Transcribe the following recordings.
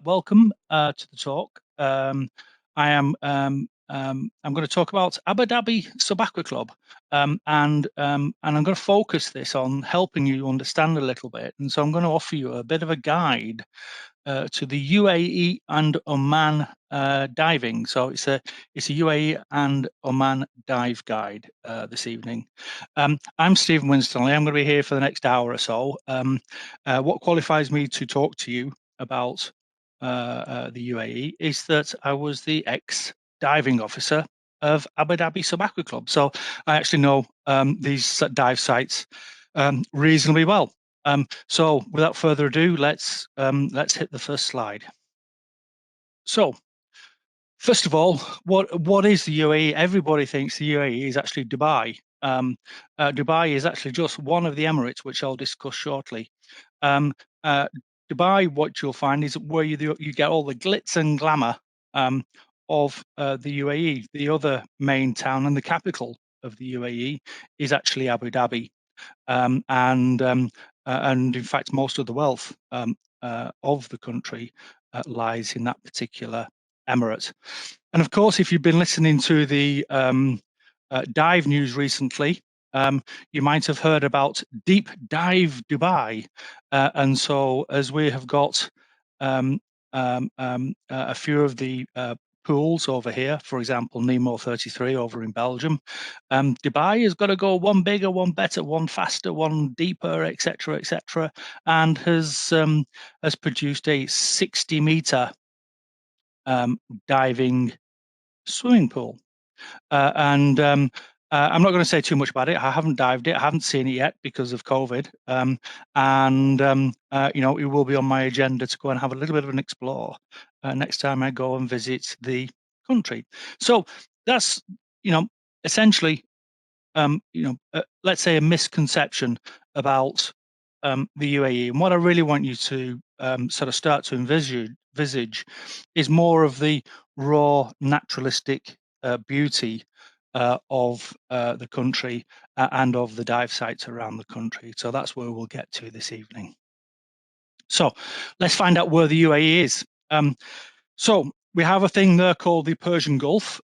Welcome to the talk. I'm going to talk about Abu Dhabi Sub-Aqua Club, and I'm going to focus this on helping you understand a little bit. And so I'm going to offer you a bit of a guide to the UAE and Oman diving. So it's a UAE and Oman dive guide this evening. I'm Steven Winstanley. I'm going to be here for the next hour or so. What qualifies me to talk to you about the UAE is that I was the ex-diving officer of Abu Dhabi Sub-Aqua Club. So I actually know these dive sites reasonably well. So without further ado, let's hit the first slide. So first of all, what is the UAE? Everybody thinks the UAE is actually Dubai. Dubai is actually just one of the Emirates, which I'll discuss shortly. Dubai, what you'll find is where you get all the glitz and glamour of the UAE. The other main town and the capital of the UAE is actually Abu Dhabi, and in fact, most of the wealth of the country lies in that particular emirate. And of course, if you've been listening to the dive news recently, you might have heard about Deep Dive Dubai. And so as we have got a few of the pools over here, for example, Nemo 33 over in Belgium, Dubai has got to go one bigger, one better, one faster, one deeper, etc., and has produced a 60-meter diving swimming pool. I'm not going to say too much about it. I haven't dived it. I haven't seen it yet because of COVID. It will be on my agenda to go and have a little bit of an explore next time I go and visit the country. So that's, essentially, let's say a misconception about the UAE. And what I really want you to sort of start to envisage is more of the raw, naturalistic beauty of the country and of the dive sites around the country. So that's where we'll get to this evening. So let's find out where the UAE is. So we have a thing there called the Persian Gulf,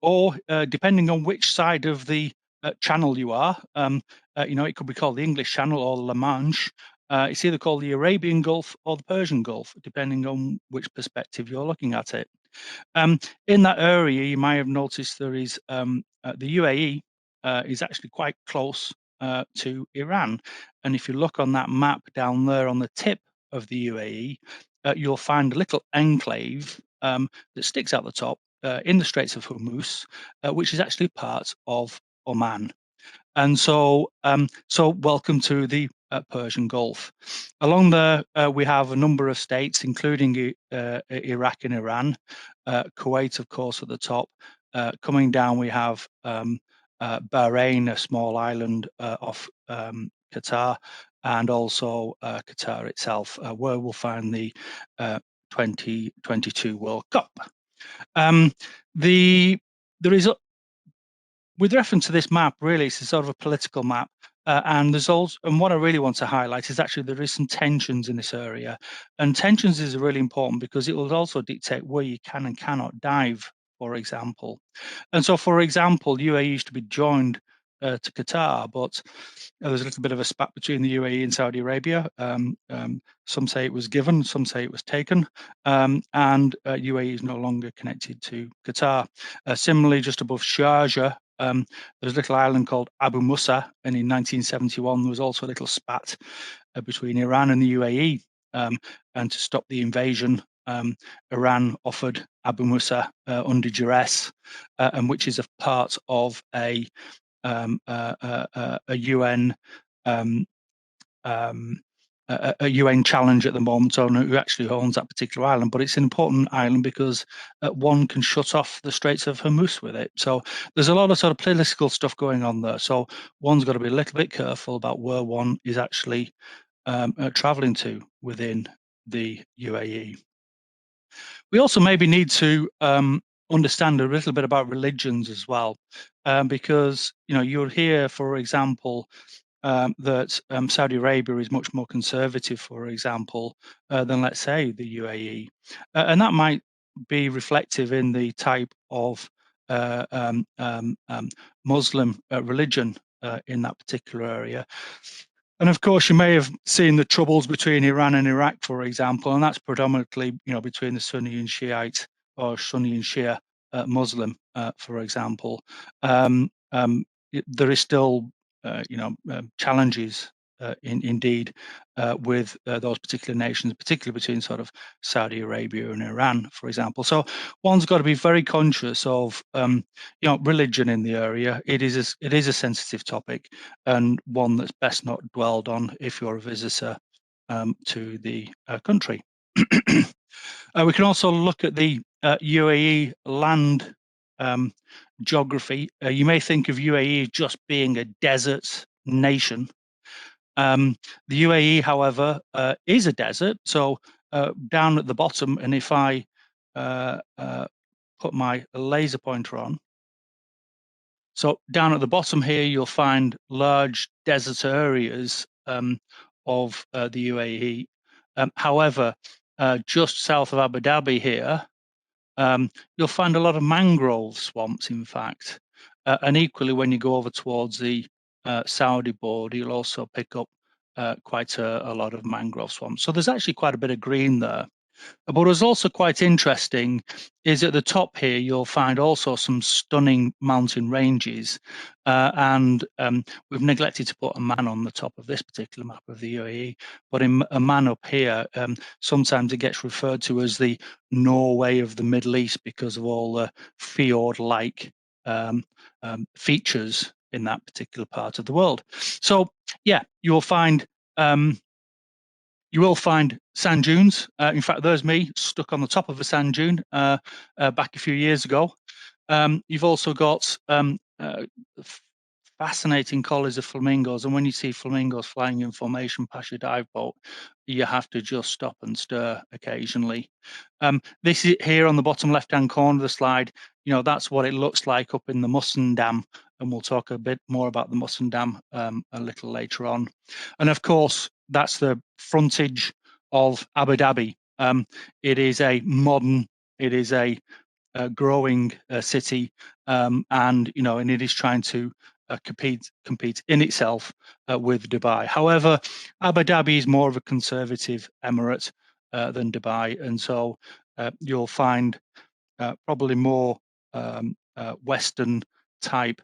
or depending on which side of the channel you are, it could be called the English Channel or La Manche. It's either called the Arabian Gulf or the Persian Gulf, depending on which perspective you're looking at it. In that area, you might have noticed there is the UAE is actually quite close to Iran. And if you look on that map down there on the tip of the UAE, you'll find a little enclave that sticks out the top in the Straits of Hormuz, which is actually part of Oman. And so, welcome to the Persian Gulf. Along there, we have a number of states, including Iraq and Iran, Kuwait, of course, at the top. Coming down, we have Bahrain, a small island off Qatar, and also Qatar itself, where we'll find the 2022 World Cup. There is, with reference to this map, really, it's a sort of a political map. And there's also, and what I really want to highlight is actually there is some tensions in this area, and tensions is really important because it will also dictate where you can and cannot dive, for example. And so, for example, UAE used to be joined to Qatar, but there's a little bit of a spat between the UAE and Saudi Arabia. Some say it was given, some say it was taken, and UAE is no longer connected to Qatar. Similarly, just above Sharjah, there's a little island called Abu Musa, and in 1971 there was also a little spat between Iran and the UAE, and to stop the invasion, Iran offered Abu Musa under duress, and which is a part of a UN a UN challenge at the moment on who actually owns that particular island. But it's an important island because one can shut off the Straits of Hormuz with it. So there's a lot of sort of political stuff going on there. So one's got to be a little bit careful about where one is actually traveling to within the UAE. We also maybe need to understand a little bit about religions as well, because you'll hear, for example, that Saudi Arabia is much more conservative, for example, than, let's say, the UAE. And that might be reflective in the type of Muslim religion in that particular area. And of course, you may have seen the troubles between Iran and Iraq, for example, and that's predominantly, between the Sunni and Shiite, or Sunni and Shia Muslim, for example. There is still, challenges, indeed, with those particular nations, particularly between sort of Saudi Arabia and Iran, for example. So one's got to be very conscious of, religion in the area. It is a sensitive topic, and one that's best not dwelled on if you're a visitor to the country. We can also look at the UAE land geography. You may think of UAE just being a desert nation. The UAE, however, is a desert. So down at the bottom, and if I put my laser pointer on, so down at the bottom here, you'll find large desert areas of the UAE. However, just south of Abu Dhabi here, you'll find a lot of mangrove swamps, in fact. And equally, when you go over towards the Saudi border, you'll also pick up quite a lot of mangrove swamps. So there's actually quite a bit of green there. But what's also quite interesting is at the top here, you'll find also some stunning mountain ranges. And we've neglected to put a man on the top of this particular map of the UAE, but in a man up here, sometimes it gets referred to as the Norway of the Middle East because of all the fjord-like features in that particular part of the world. So, yeah, you will find sand dunes. In fact, there's me stuck on the top of a sand dune back a few years ago. You've also got fascinating collies of flamingos, and when you see flamingos flying in formation past your dive boat, you have to just stop and stir occasionally. This is here on the bottom left-hand corner of the slide. That's what it looks like up in the Musandam, and we'll talk a bit more about the Musandam a little later on. And of course, that's the frontage of Abu Dhabi. It is a modern, it is a growing city, and it is trying to compete in itself with Dubai. However, Abu Dhabi is more of a conservative emirate than Dubai, and so you'll find probably more Western type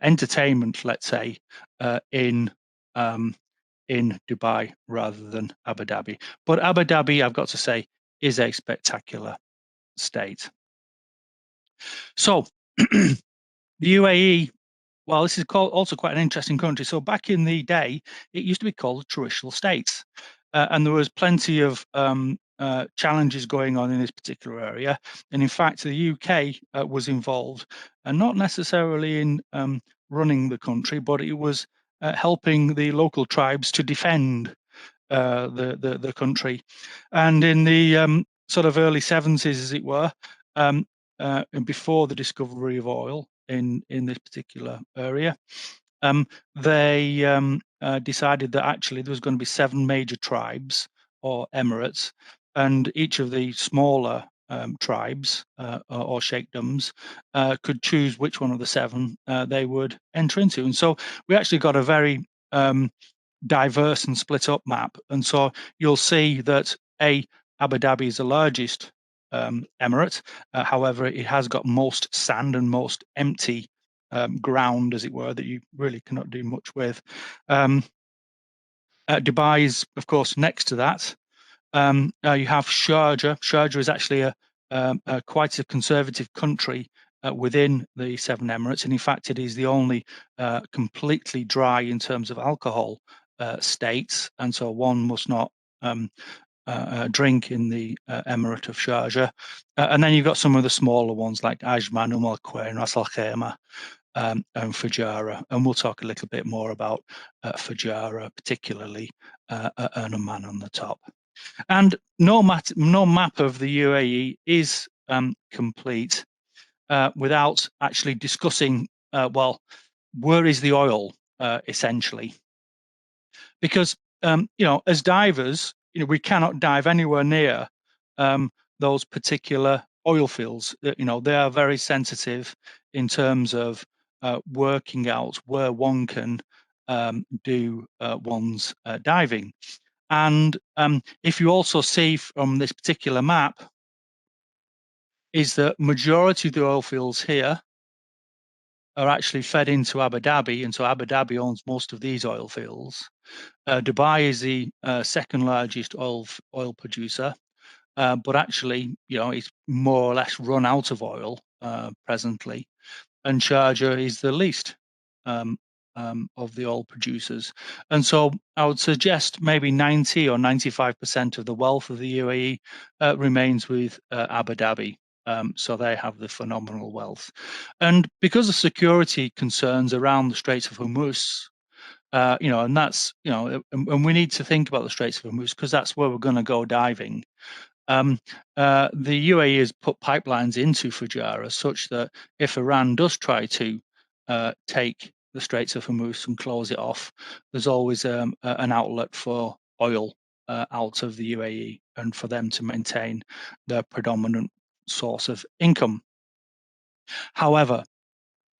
entertainment, let's say, in Dubai rather than Abu Dhabi. But Abu Dhabi, I've got to say, is a spectacular state. So the UAE, well, this is also quite an interesting country. So back in the day, it used to be called the Terrestrial States, and there was plenty of challenges going on in this particular area. And in fact, the UK was involved, and not necessarily in running the country, but it was helping the local tribes to defend the country. And in the sort of early 70s, as it were, and before the discovery of oil in this particular area, they decided that actually there was going to be 7 major tribes or emirates, and each of the smaller tribes or sheikdoms could choose which one of the 7 they would enter into. And so we actually got a very diverse and split up map. And so you'll see that Abu Dhabi is the largest emirate. However, it has got most sand and most empty ground, as it were, that you really cannot do much with. Dubai is, of course, next to that. You have Sharjah. Sharjah is actually quite a conservative country within the 7 emirates, and in fact, it is the only completely dry in terms of alcohol states, and so one must not drink in the emirate of Sharjah. And then you've got some of the smaller ones like Ajman, Aquarium, Ras-al-Gharab and Fujairah, and we'll talk a little bit more about Fujairah, particularly and Oman on the top. And no map of the UAE is complete without actually discussing, well, where is the oil? essentially, because as divers, we cannot dive anywhere near those particular oil fields. They are very sensitive in terms of working out where one can do one's diving. And if you also see from this particular map, is that majority of the oil fields here are actually fed into Abu Dhabi, and so Abu Dhabi owns most of these oil fields. Dubai is the second largest oil producer, but actually, it's more or less run out of oil presently, and Sharjah is the least of the oil producers. And so I would suggest maybe 90 or 95% of the wealth of the UAE remains with Abu Dhabi. So they have the phenomenal wealth. And because of security concerns around the Straits of Hormuz, and that's, and we need to think about the Straits of Hormuz because that's where we're going to go diving. The UAE has put pipelines into Fujairah such that if Iran does try to take the Straits of Hormuz and close it off, there's always an outlet for oil out of the UAE and for them to maintain their predominant source of income. However,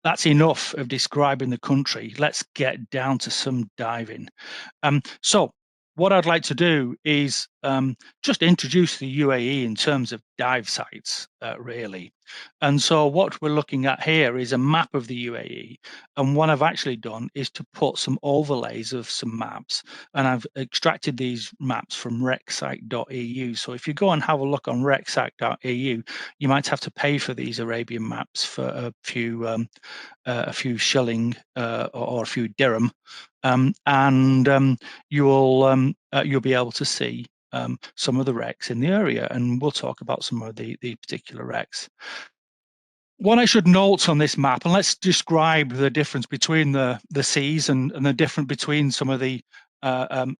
that's enough of describing the country. Let's get down to some diving. So what I'd like to do is just introduce the UAE in terms of dive sites, really. And so what we're looking at here is a map of the UAE. And what I've actually done is to put some overlays of some maps. And I've extracted these maps from recsite.eu. So if you go and have a look on recsite.eu, you might have to pay for these Arabian maps for a few shilling or a few dirham, and you'll be able to see some of the wrecks in the area, and we'll talk about some of the particular wrecks. What I should note on this map, and let's describe the difference between the seas and the difference between some of the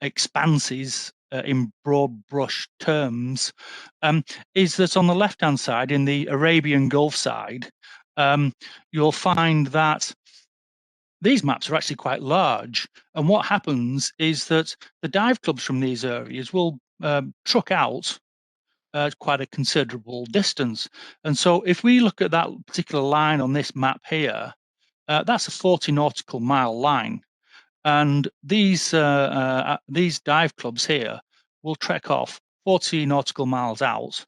expanses in broad brush terms, is that on the left-hand side, in the Arabian Gulf side, you'll find that these maps are actually quite large. And what happens is that the dive clubs from these areas will truck out quite a considerable distance. And so if we look at that particular line on this map here, that's a 40 nautical mile line. And these dive clubs here will trek off 40 nautical miles out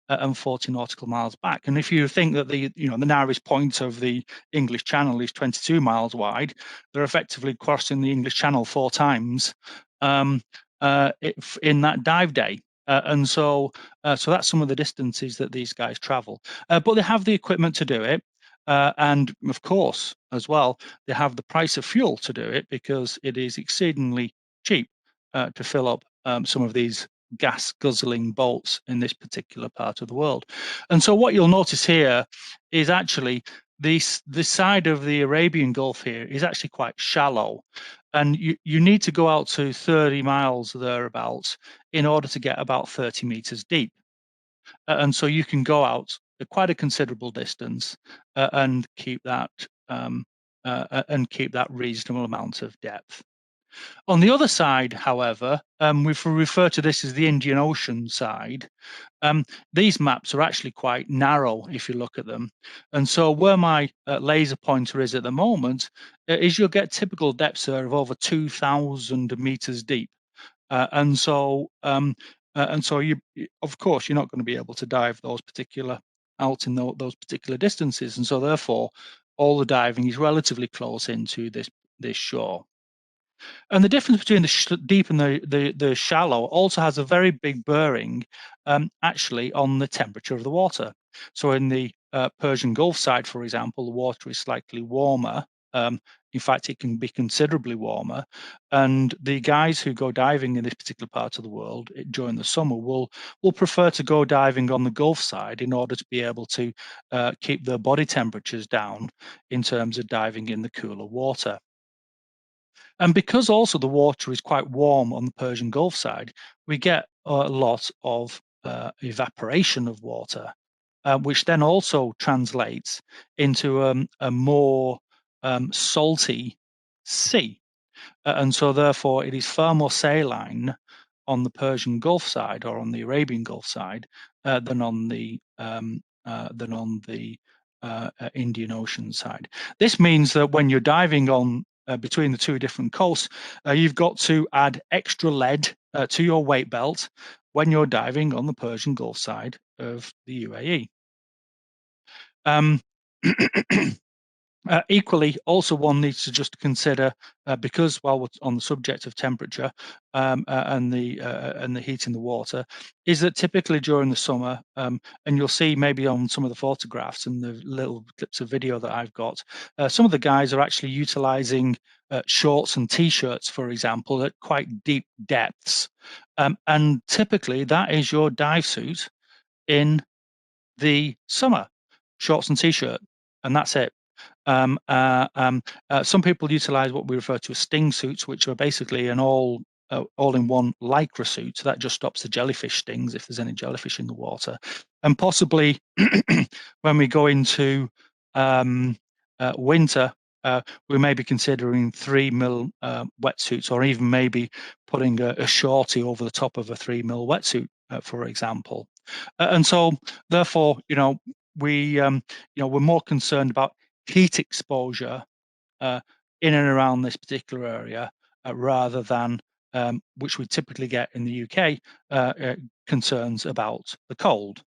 and 40 nautical miles back. And if you think that the narrowest point of the English Channel is 22 miles wide, they're effectively crossing the English Channel 4 times in that dive day. And so that's some of the distances that these guys travel. But they have the equipment to do it. And of course, as well, they have the price of fuel to do it because it is exceedingly cheap to fill up some of these gas guzzling boats in this particular part of the world. And so what you'll notice here is actually this side of the Arabian Gulf here is actually quite shallow. And you need to go out to 30 miles thereabouts in order to get about 30 meters deep. And so you can go out quite a considerable distance and keep that reasonable amount of depth. On the other side, however, we refer to this as the Indian Ocean side. These maps are actually quite narrow if you look at them. And so where my laser pointer is at the moment is you'll get typical depths there of over 2,000 meters deep. And so you, of course, you're not going to be able to dive those particular out in those particular distances. And so therefore, all the diving is relatively close into this shore. And the difference between the deep and the shallow also has a very big bearing, actually, on the temperature of the water. So in the Persian Gulf side, for example, the water is slightly warmer. In fact, it can be considerably warmer. And the guys who go diving in this particular part of the world during the summer will prefer to go diving on the Gulf side in order to be able to keep their body temperatures down in terms of diving in the cooler water. And because also the water is quite warm on the Persian Gulf side, we get a lot of evaporation of water, which then also translates into a more salty sea. and so therefore it is far more saline on the Persian Gulf side or on the Arabian Gulf side than on the Indian Ocean side. This means that when you're diving on between the two different coasts, you've got to add extra lead to your weight belt when you're diving on the Persian Gulf side of the UAE. Equally, also one needs to just consider, because while we're on the subject of temperature and the heat in the water, is that typically during the summer, and you'll see maybe on some of the photographs and the little clips of video that I've got, some of the guys are actually utilizing shorts and t-shirts, for example, at quite deep depths, and typically that is your dive suit in the summer, shorts and t-shirt, and that's it. Some people utilize what we refer to as sting suits, which are basically an all-in-one lycra suit. So that just stops the jellyfish stings if there's any jellyfish in the water. And possibly when we go into winter, we may be considering 3mm wetsuits, or even maybe putting a shorty over the top of a 3mm wetsuit, for example. And so, therefore, we're more concerned about heat exposure in and around this particular area rather than which we typically get in the UK, concerns about the cold.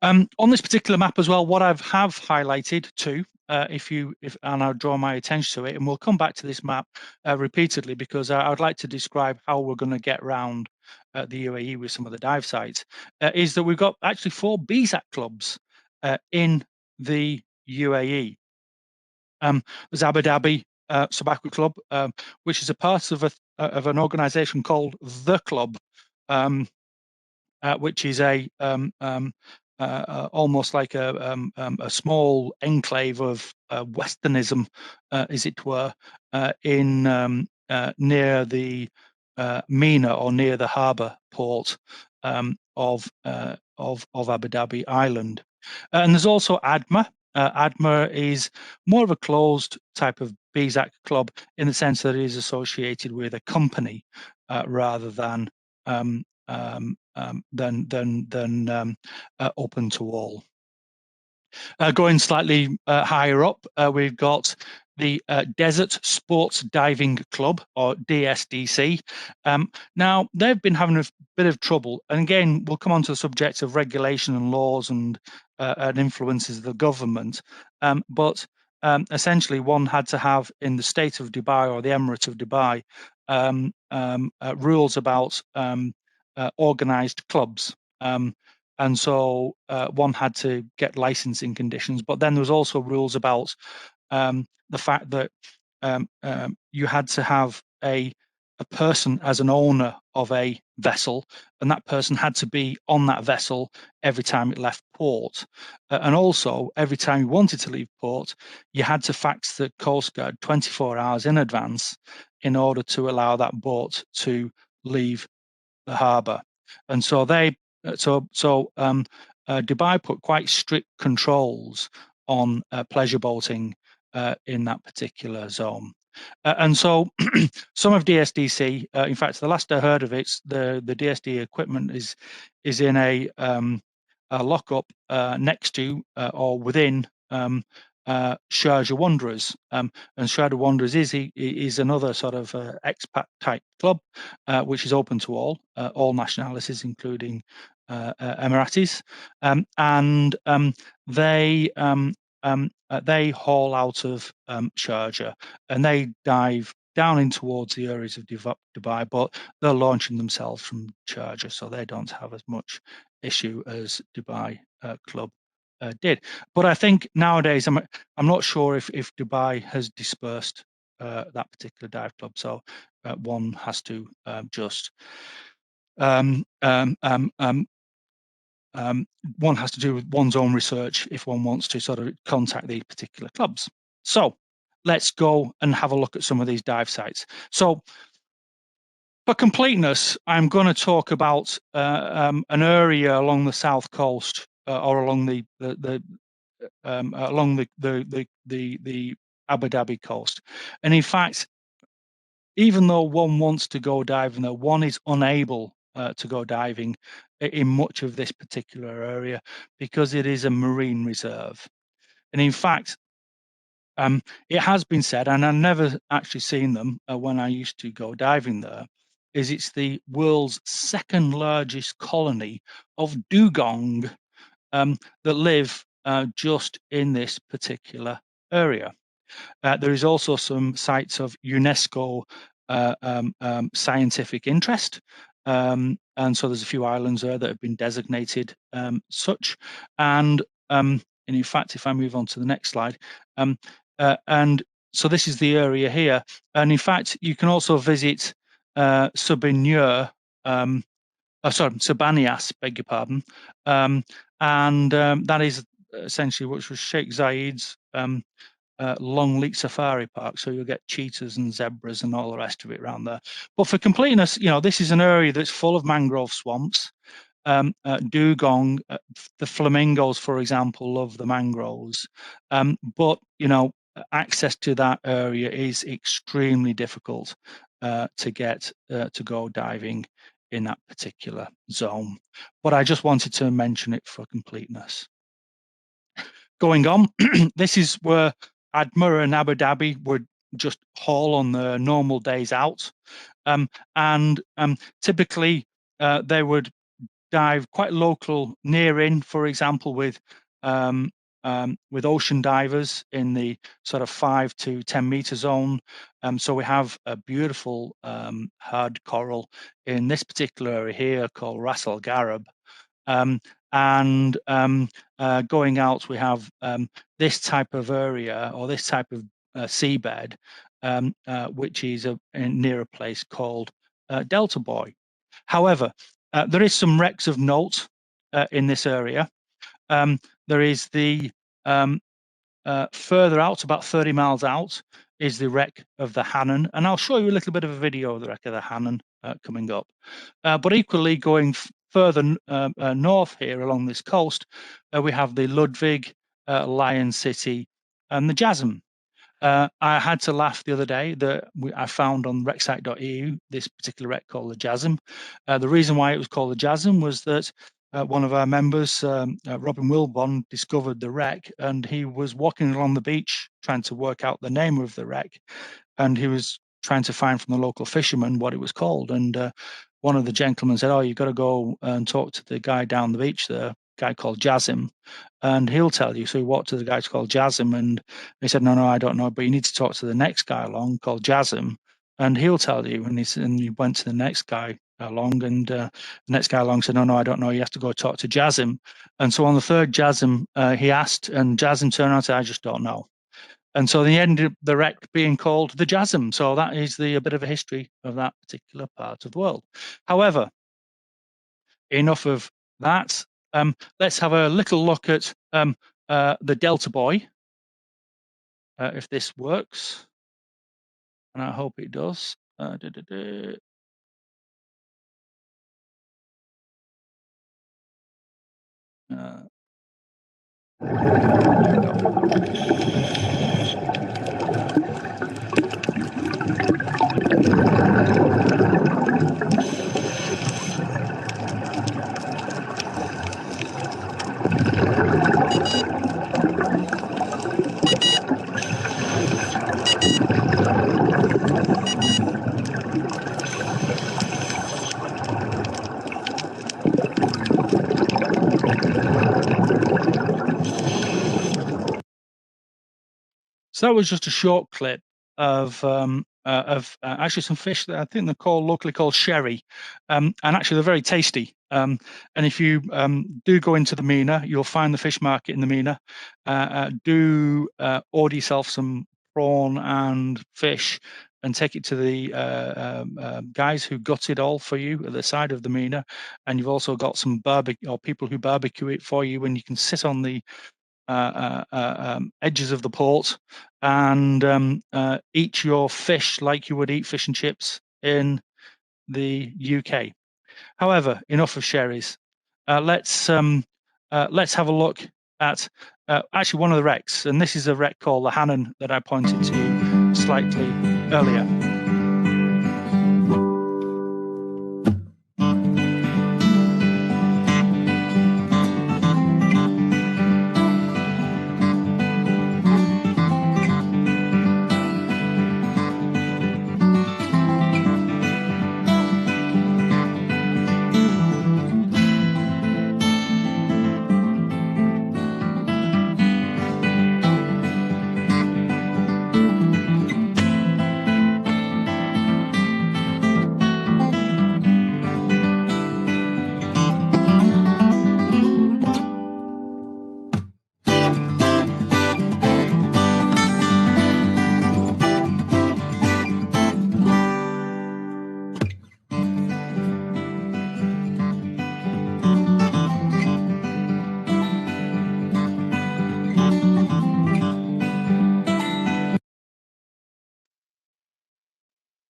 On this particular map as well, what I've highlighted too, and I'll draw my attention to it, and we'll come back to this map repeatedly because I would like to describe how we're going to get around the UAE with some of the dive sites, is that we've got actually 4 BSAC clubs in the UAE. There's Abu Dhabi Sub-Aqua Club, which is a part of an organisation called The Club, which is almost like a small enclave of Westernism, as it were, in near the MENA, or near the harbour port of Abu Dhabi Island. And there's also ADMA. ADMA is more of a closed type of BSAC club in the sense that it is associated with a company rather than open to all. Going slightly higher up, we've got the Desert Sports Diving Club, or DSDC. Now, they've been having a bit of trouble, and again, we'll come on to the subject of regulation and laws and influences of the government, but essentially one had to have, in the state of Dubai or the Emirate of Dubai, rules about organized clubs. And so one had to get licensing conditions, but then there was also rules about the fact that you had to have a person as an owner of a vessel, and that person had to be on that vessel every time it left port. And also, every time you wanted to leave port, you had to fax the Coast Guard 24 hours in advance in order to allow that boat to leave the harbour. And so Dubai put quite strict controls on pleasure boating in that particular zone. And so some of DSDC, in fact, the last I heard of it, the DSD equipment is in a lockup next to or within Sharjah Wanderers, and Sharjah Wanderers is another sort of expat type club, which is open to all nationalities, including Emiratis, and they haul out of Sharjah, and they dive down in towards the areas of Dubai, but they're launching themselves from Sharjah, so they don't have as much issue as Dubai Club did. But I think nowadays, I'm not sure if Dubai has dispersed that particular dive club, so one has to just one has to do with one's own research if one wants to sort of contact these particular clubs. So let's go and have a look at some of these dive sites. So for completeness, I'm going to talk about an area along the south coast or along the Abu Dhabi coast. And in fact, even though one wants to go diving there, one is unable to go diving in much of this particular area because it is a marine reserve. And in fact, it has been said, and I've never actually seen them when I used to go diving there, is it's the world's second largest colony of dugong that live just in this particular area. There is also some sites of UNESCO scientific interest. And so there's a few islands there that have been designated such. And in fact, if I move on to the next slide, and so this is the area here. And in fact, you can also visit Subinur, Sabanias, beg your pardon. And that is essentially which was Sheikh Zayed's Long Leak Safari Park, so you'll get cheetahs and zebras and all the rest of it around there. But for completeness, this is an area that's full of mangrove swamps, dugong, the flamingos, for example, love the mangroves. But access to that area is extremely difficult to get to go diving in that particular zone. But I just wanted to mention it for completeness. Going on, this is where Adma and Abu Dhabi would just haul on the normal days out. And typically they would dive quite local near in, for example, with ocean divers in the sort of 5 to 10 meter zone. So we have a beautiful hard coral in this particular area here called Ras-al-Gharab. And going out, we have this type of area or this type of seabed, which is near a place called Delta Buoy. However, there is some wrecks of note in this area. There is the further out, about 30 miles out, is the wreck of the Hannon, and I'll show you a little bit of a video of the wreck of the Hannon coming up. But equally, going further north here along this coast, we have the Ludwig, Lion City, and the Jasm. I had to laugh the other day that I found on wrecksite.eu this particular wreck called the Jasm. The reason why it was called the Jasm was that one of our members, Robin Wilbon, discovered the wreck, and he was walking along the beach trying to work out the name of the wreck, and he was trying to find from the local fishermen what it was called. And one of the gentlemen said, "Oh, you've got to go and talk to the guy down the beach there, a guy called Jasm, and he'll tell you." So he walked to the guy called Jasm, and he said, "No, I don't know, but you need to talk to the next guy along called Jasm, and he'll tell you." And he went to the next guy along, and the next guy along said, "No, I don't know. You have to go talk to Jasm." And so on the third Jasm, he asked, and Jasm turned around and said, "I just don't know." And so they ended the wreck being called the Jasm. So that is a bit of a history of that particular part of the world. However, enough of that. Let's have a little look at the Delta Buoy, if this works, and I hope it does. So that was just a short clip of actually some fish that I think they're locally called sherry, and actually they're very tasty. And if you do go into the MENA, you'll find the fish market in the MENA. Do order yourself some prawn and fish, and take it to the guys who gut it all for you at the side of the MENA. And you've also got some barbecue or people who barbecue it for you, and you can sit on the edges of the port and eat your fish like you would eat fish and chips in the UK. However, enough of sherries. Let's have a look at actually one of the wrecks, and this is a wreck called the Hannon that I pointed to slightly earlier.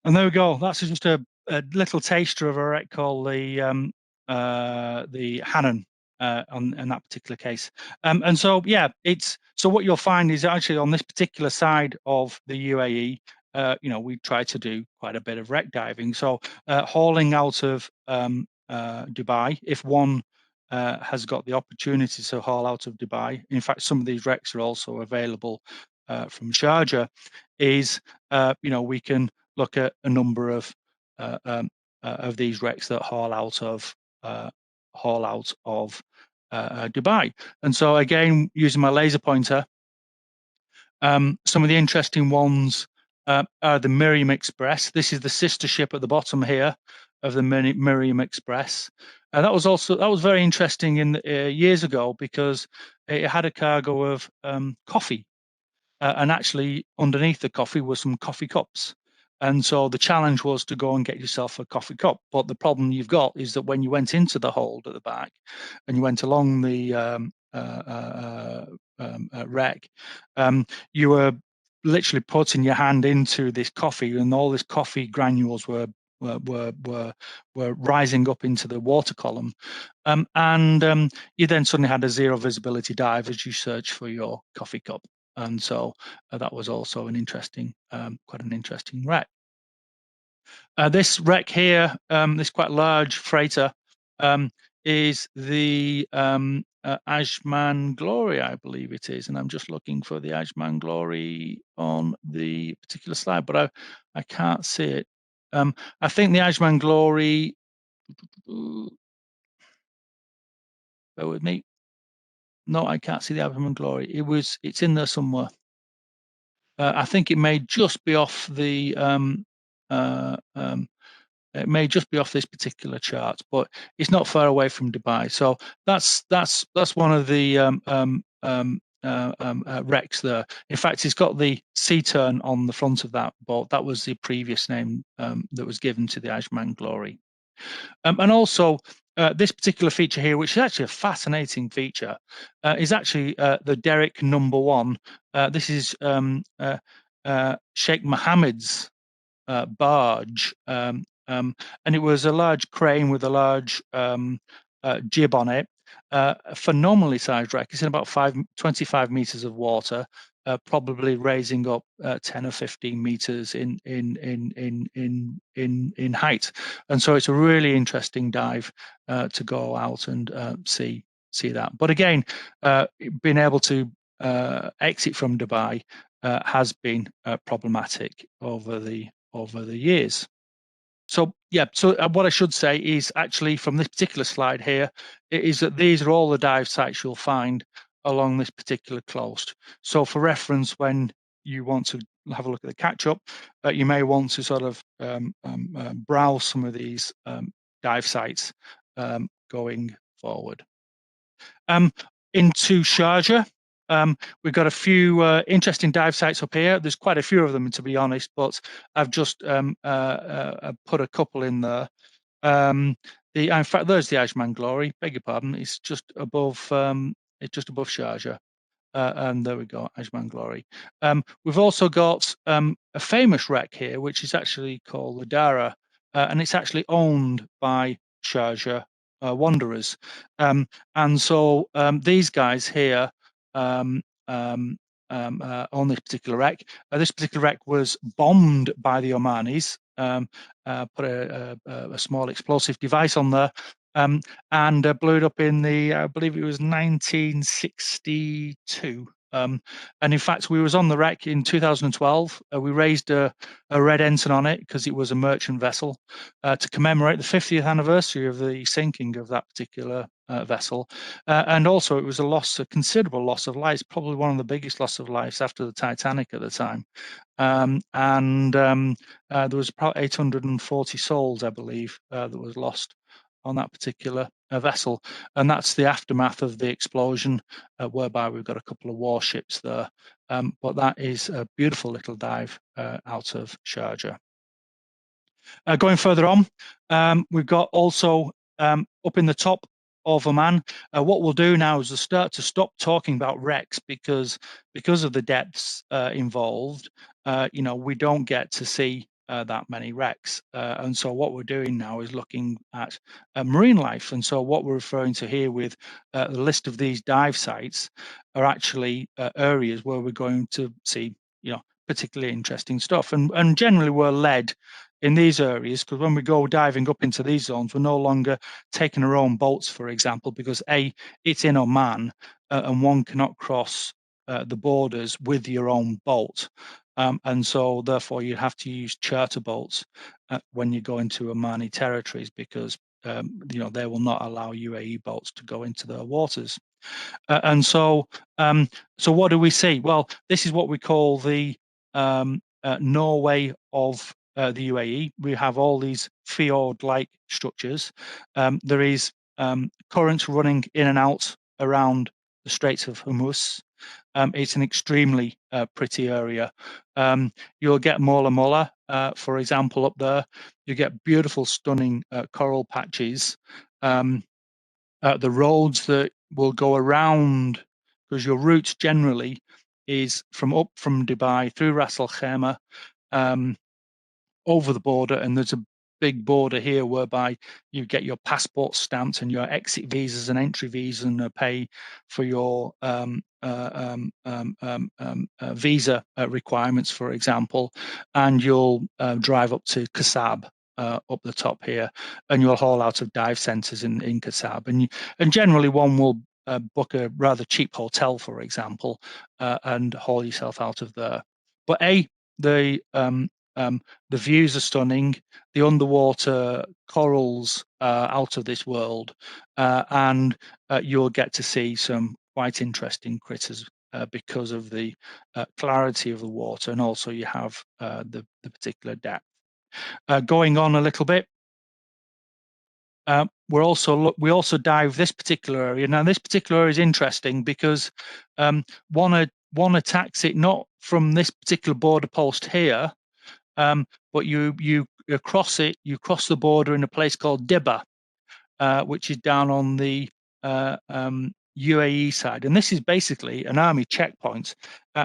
And there we go. That's just a little taster of a wreck called the Hannon in that particular case. And so, yeah, so what you'll find is actually on this particular side of the UAE, we try to do quite a bit of wreck diving. So hauling out of Dubai, if one has got the opportunity to haul out of Dubai. In fact, some of these wrecks are also available from Sharjah. We can look at a number of these wrecks that haul out of Dubai. And so again, using my laser pointer, some of the interesting ones are the Miriam Express. This is the sister ship at the bottom here of the Miriam Express. That was very interesting in years ago because it had a cargo of coffee. And actually underneath the coffee were some coffee cups. And so the challenge was to go and get yourself a coffee cup. But the problem you've got is that when you went into the hold at the back and you went along the wreck, you were literally putting your hand into this coffee, and all this coffee granules were rising up into the water column. You then suddenly had a zero visibility dive as you search for your coffee cup. And so that was also quite an interesting wreck. This wreck here, this quite large freighter, is the Ajman Glory, I believe it is. And I'm just looking for the Ajman Glory on the particular slide, but I can't see it. I think the Ajman Glory, bear with me. No, I can't see the Ajman Glory. It's in there somewhere. I think it may just be off the it may just be off this particular chart, but it's not far away from Dubai. So that's one of the wrecks there. In fact, it's got the sea turn on the front of that boat. That was the previous name that was given to the Ajman Glory. And also, this particular feature here, which is actually a fascinating feature, is actually the Derrick number 1. This is Sheikh Mohammed's barge, and it was a large crane with a large jib on it. A phenomenally sized wreck. It's in about 25 meters of water, probably raising up 10 or 15 meters in height. And so it's a really interesting dive to go out and see that. But again, being able to exit from Dubai has been problematic over the years. So yeah, so what I should say is actually from this particular slide here is that these are all the dive sites you'll find along this particular coast. So for reference, when you want to have a look at the catch-up, you may want to sort of browse some of these dive sites going forward. Into Sharjah, we've got a few interesting dive sites up here. There's quite a few of them, to be honest, but I've just put a couple in there. In fact, there's the Ajman Glory. Beg your pardon. It's just above. It's just above Sharjah. And there we go, Ajman Glory. We've also got a famous wreck here, which is actually called the Dara, and it's actually owned by Sharjah Wanderers. And so these guys here on this particular wreck. This particular wreck was bombed by the Omanis, put a small explosive device on there, and blew it up in I believe it was 1962. And in fact, we was on the wreck in 2012. We raised a red ensign on it because it was a merchant vessel to commemorate the 50th anniversary of the sinking of that particular vessel. And also, it was a considerable loss of lives, probably one of the biggest loss of lives after the Titanic at the time. There was about 840 souls, I believe, that was lost on that particular vessel, and that's the aftermath of the explosion, whereby we've got a couple of warships there. But that is a beautiful little dive out of Sharjah. Going further on, we've got also up in the top of Oman. What we'll do now is start to stop talking about wrecks because of the depths involved. We don't get to see that many wrecks, and so what we're doing now is looking at marine life. And so what we're referring to here with the list of these dive sites are actually areas where we're going to see, particularly interesting stuff. And generally we're led in these areas because when we go diving up into these zones, we're no longer taking our own boats, for example, because it's in Oman, and one cannot cross the borders with your own boat. And so therefore you have to use charter boats when you go into Omani territories because they will not allow UAE boats to go into their waters. And so what do we see? Well, this is what we call the Norway of the UAE. We have all these fjord-like structures. There is currents running in and out around the Straits of Hormuz. It's an extremely pretty area. You'll get Mola Mola, for example, up there. You get beautiful, stunning coral patches. The roads that will go around, because your route generally is from Dubai through Ras-al-Khaimah, over the border, and there's a big border here whereby you get your passport stamped and your exit visas and entry visas and pay for your visa requirements, for example, and you'll drive up to Kasab. Up the top here, and you'll haul out of dive centres in Kasab, and generally one will book a rather cheap hotel, for example, and haul yourself out of there. But the views are stunning. The underwater corals are out of this world, and you'll get to see some quite interesting critters because of the clarity of the water, and also you have the particular depth. Going on a little bit, we also dive this particular area. Now, this particular area is interesting because one attacks it not from this particular border post here. But you cross it. You cross the border in a place called Dibba, which is down on the UAE side, and this is basically an army checkpoint.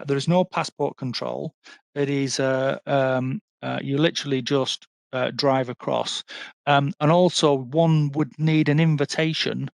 There is no passport control. It is you literally just drive across, and also one would need an invitation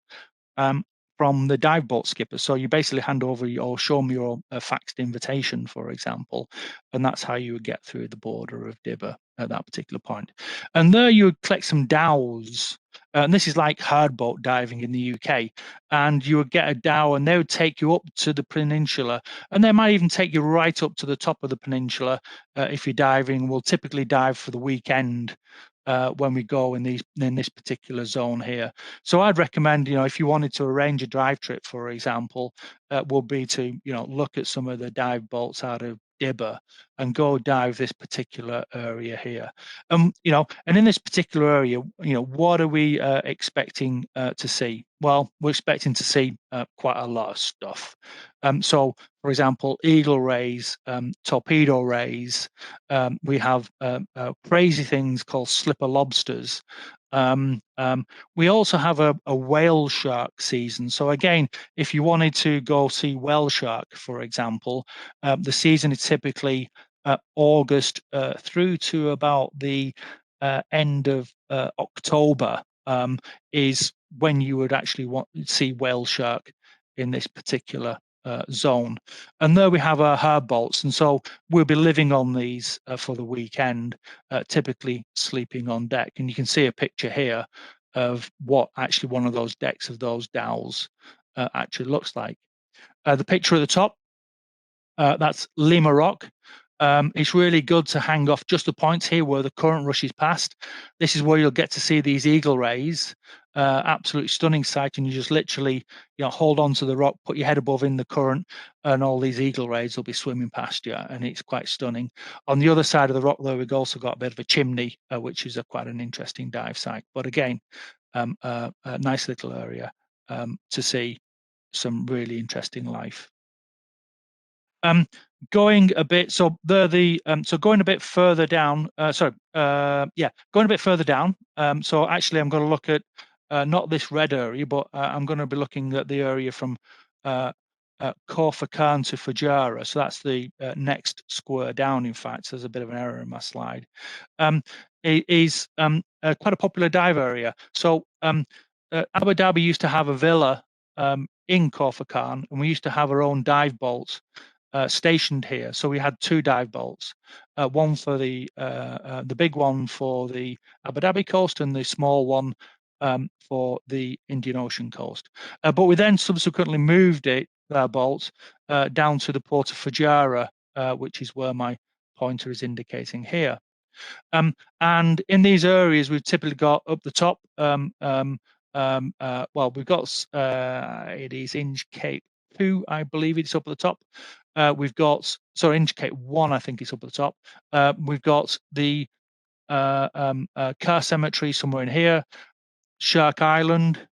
from the dive boat skipper. So you basically hand over or show them your faxed invitation, for example, and that's how you would get through the border of Dibba at that particular point. And there you would collect some dhows. And this is like hardboat diving in the UK. And you would get a dhow and they would take you up to the peninsula. And they might even take you right up to the top of the peninsula if you're diving. We'll typically dive for the weekend when we go in this particular zone here. So I'd recommend, if you wanted to arrange a dive trip, for example, would be to, look at some of the dive boats out of Dibba and go dive this particular area here. And in this particular area, what are we expecting to see? Well, we're expecting to see quite a lot of stuff. So, for example, eagle rays, torpedo rays. We have crazy things called slipper lobsters. We also have a whale shark season. So again, if you wanted to go see whale shark, for example, the season is typically August through to about the end of October is when you would actually see whale shark in this particular zone. And there we have our hard bolts, and so we'll be living on these for the weekend, typically sleeping on deck. And you can see a picture here of what actually one of those decks of those dhows actually looks like. The picture at the top, that's Lima Rock. It's really good to hang off just the points here where the current rushes past. This is where you'll get to see these eagle rays. Absolutely stunning sight, and you just literally, hold on to the rock, put your head above in the current, and all these eagle rays will be swimming past you, and it's quite stunning. On the other side of the rock, though, we've also got a bit of a chimney, which is quite an interesting dive site. But again, a nice little area to see some really interesting life. Going a bit, so going a bit further down. Going a bit further down. So actually, I'm going to look at not this red area, but I'm going to be looking at the area from Khor Fakkan to Fujairah. So that's the next square down. In fact, so there's a bit of an error in my slide. It is quite a popular dive area. So Abu Dhabi used to have a villa in Khor Fakkan, and we used to have our own dive bolts stationed here. So we had two dive bolts, one for the big one for the Abu Dhabi coast, and the small one for the Indian Ocean coast. But we then subsequently moved our bolts down to the port of Fujairah, which is where my pointer is indicating here. And in these areas, we've typically got up the top. We've got it is Inch Cape 2, I believe it's up at the top. We've got, sorry, Inch Cape 1, I think it's up at the top. We've got the car cemetery somewhere in here. Shark Island,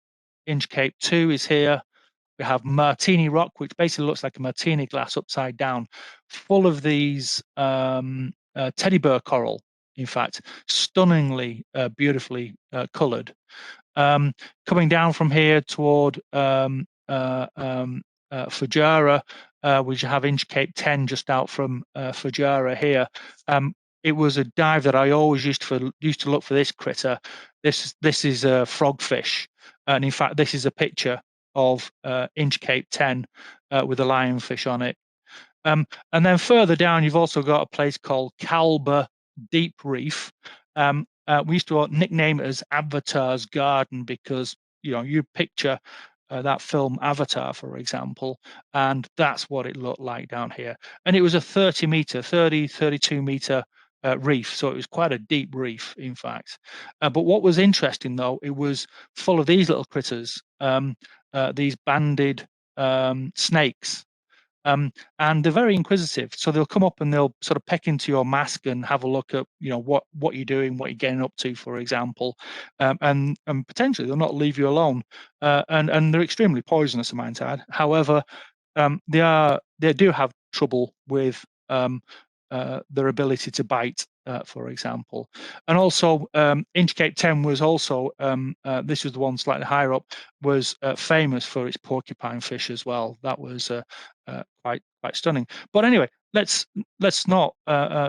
Inch Cape 2 is here. We have Martini Rock, which basically looks like a martini glass upside down, full of these teddy bear coral, in fact, stunningly, beautifully coloured. Coming down from here toward Fujairah, we have Inch Cape 10 just out from Fujairah here. It was a dive that I always used to look for this critter. This is a frogfish, and in fact, this is a picture of Inch Cape 10 with a lionfish on it. And then further down, you've also got a place called Kalba Deep Reef. We used to nickname it as Avatar's Garden because you picture that film Avatar, for example, and that's what it looked like down here. And it was a 32 meter reef, so it was quite a deep reef, in fact. But what was interesting, though, it was full of these little critters, these banded snakes. And they're very inquisitive, so they'll come up and they'll sort of peck into your mask and have a look at what you're doing, what you're getting up to, for example, and potentially they'll not leave you alone, and they're extremely poisonous, I might add. However, they do have trouble with their ability to bite, for example. And also Inch Cape 10 was also this was the one slightly higher up, was famous for its porcupine fish as well. That was quite stunning. But anyway, let's not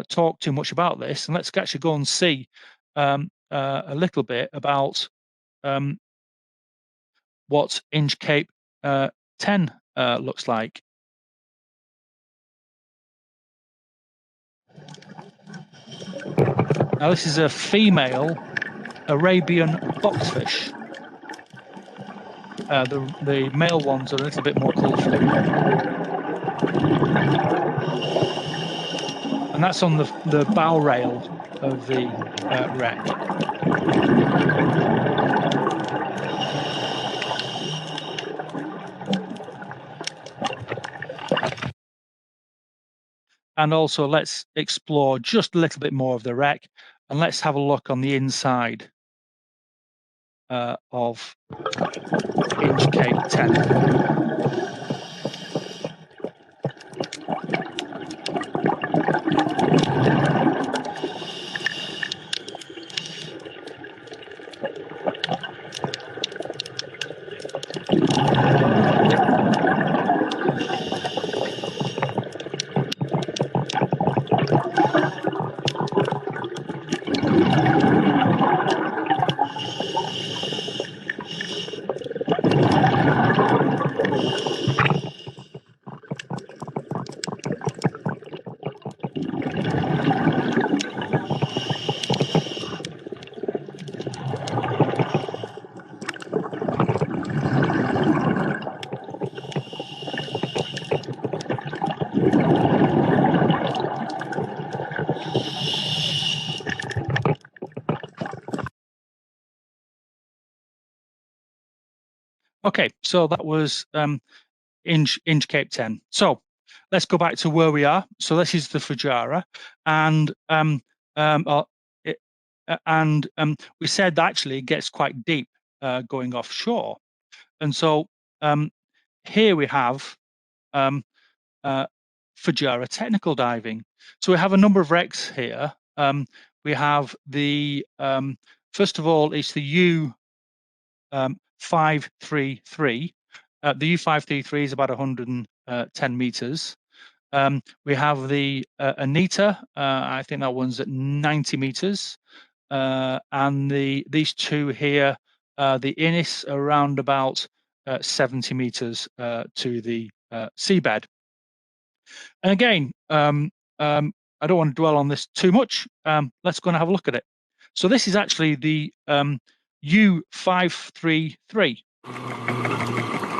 talk too much about this, and let's actually go and see a little bit about what Inch Cape 10 looks like. Now this is a female Arabian boxfish. The male ones are a little bit more colourful. And that's on the bow rail of the wreck. And also, let's explore just a little bit more of the wreck, and let's have a look on the inside of Inch Cape 10. Okay, so that was Inch Cape 10. So let's go back to where we are. So this is the Fujairah, and uh, it, we said that actually it gets quite deep going offshore, and so here we have um, uh, Fujairah technical diving. So we have a number of wrecks here. We have the first of all, it's the U-533. The U-533 is about 110 meters. We have the Anita. I think that one's at 90 meters, and these two here, the Innis, around about 70 meters to the seabed. And again, I don't want to dwell on this too much. Let's go and have a look at it. So this is actually the U-533.